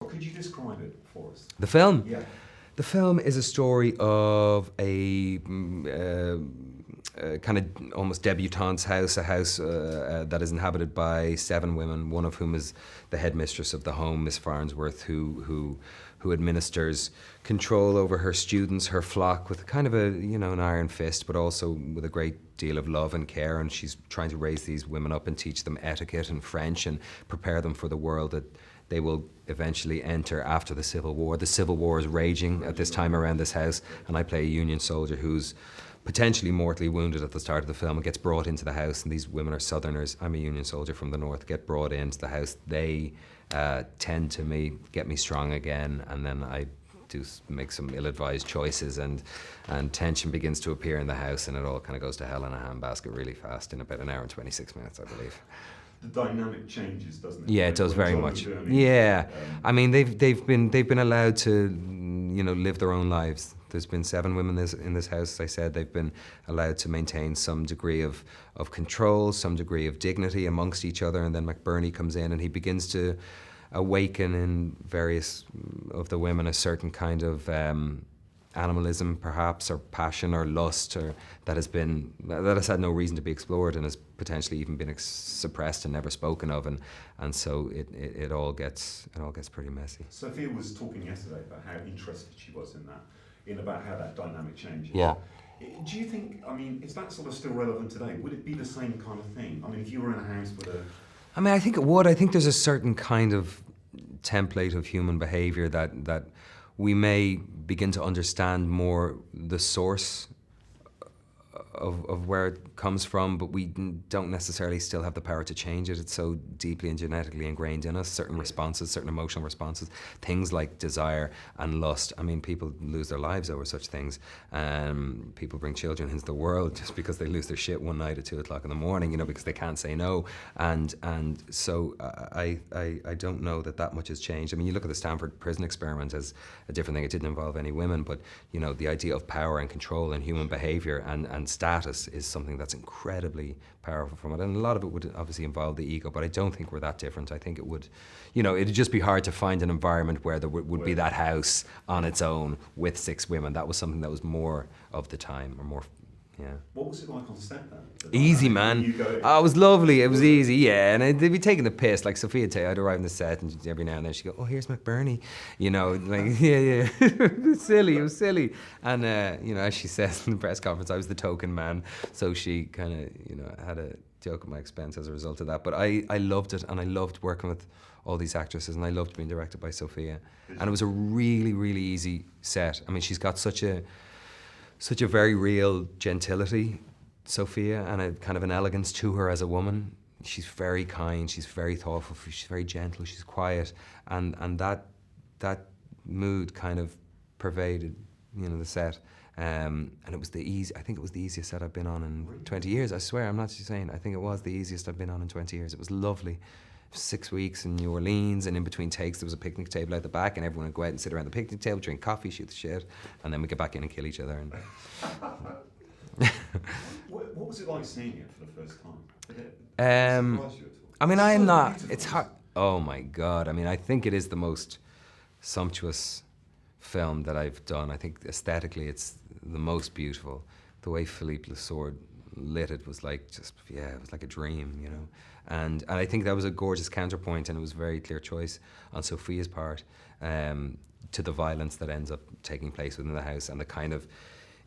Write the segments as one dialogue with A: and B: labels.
A: Could you describe it for us?
B: The film?
A: Yeah.
B: The film is a story of a kind of almost debutante's house, a house that is inhabited by 7 women, one of whom is the headmistress of the home, Miss Farnsworth, who administers control over her students, her flock, with kind of an iron fist, but also with a great deal of love and care. And she's trying to raise these women up and teach them etiquette and French and prepare them for the world that they will eventually enter after the Civil War. The Civil War is raging at this time around this house, and I play a Union soldier who's potentially mortally wounded at the start of the film and gets brought into the house, and these women are Southerners. I'm a Union soldier from the North, get brought into the house. They tend to get me strong again, and then I do make some ill-advised choices, and tension begins to appear in the house, and it all kind of goes to hell in a handbasket really fast in about an hour and 26 minutes, I believe.
A: The dynamic changes, doesn't it?
B: Yeah, it does very much. Yeah, I mean they've been allowed to live their own lives. There's been 7 women in this house, as I said. They've been allowed to maintain some degree of control, some degree of dignity amongst each other, and then McBurney comes in and he begins to awaken in various of the women a certain kind of animalism, perhaps, or passion or lust, or that has had no reason to be explored and has potentially even been suppressed and never spoken of, and so it all gets pretty messy.
A: Sophia was talking yesterday about how interested she was in about how that dynamic changes.
B: Yeah.
A: Do you think, is that sort of still relevant today? Would it be the same kind of thing? If you were in a house with a...
B: I think it would. I think there's a certain kind of template of human behavior that we may begin to understand more the source of where it comes from, but we don't necessarily still have the power to change it. It's so deeply and genetically ingrained in us, certain responses, certain emotional responses, things like desire and lust. People lose their lives over such things. People bring children into the world just because they lose their shit one night at 2 o'clock in the morning, because they can't say no. And so I don't know that much has changed. You look at the Stanford prison experiment as a different thing. It didn't involve any women, but the idea of power and control and human behavior and status is something that's incredibly powerful from it. And a lot of it would obviously involve the ego, but I don't think we're that different. I think it would, it'd just be hard to find an environment where there would be that house on its own with 6 women. That was something that was more of the time, or more, yeah.
A: What was it like on set then?
B: Easy, man. It was lovely. It was easy, yeah. And they'd be taking the piss. Like Sophia would say, I'd arrive on the set, and every now and then she'd go, "Oh, here's McBurney," yeah. It was silly. And as she says in the press conference, I was the token man. So she kind of, had a joke at my expense as a result of that. But I loved it, and I loved working with all these actresses, and I loved being directed by Sophia. And it was a really, really easy set. She's got such a very real gentility, Sophia, and a kind of an elegance to her as a woman. She's very kind, she's very thoughtful, she's very gentle, she's quiet, and that mood kind of pervaded, the set. And it was I think it was the easiest set I've been on in 20 years. I swear, I'm not just saying. I think it was the easiest I've been on in 20 years. It was lovely. 6 weeks in New Orleans, and in between takes there was a picnic table out the back, and everyone would go out and sit around the picnic table, drink coffee, shoot the shit, and then we get back in and kill each other.
A: What was it like seeing it for the first time? Did it surprise you at all?
B: I'm not. Beautiful. It's hard. Oh my God! I think it is the most sumptuous film that I've done. I think aesthetically, it's the most beautiful. The way Philippe Lassorde lit it was like it was like a dream, And I think that was a gorgeous counterpoint, and it was a very clear choice on Sophia's part to the violence that ends up taking place within the house, and the kind of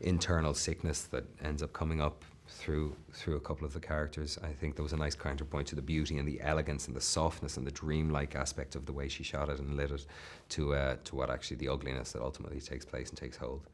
B: internal sickness that ends up coming up through a couple of the characters. I think there was a nice counterpoint to the beauty and the elegance and the softness and the dreamlike aspect of the way she shot it and lit it to what actually the ugliness that ultimately takes place and takes hold.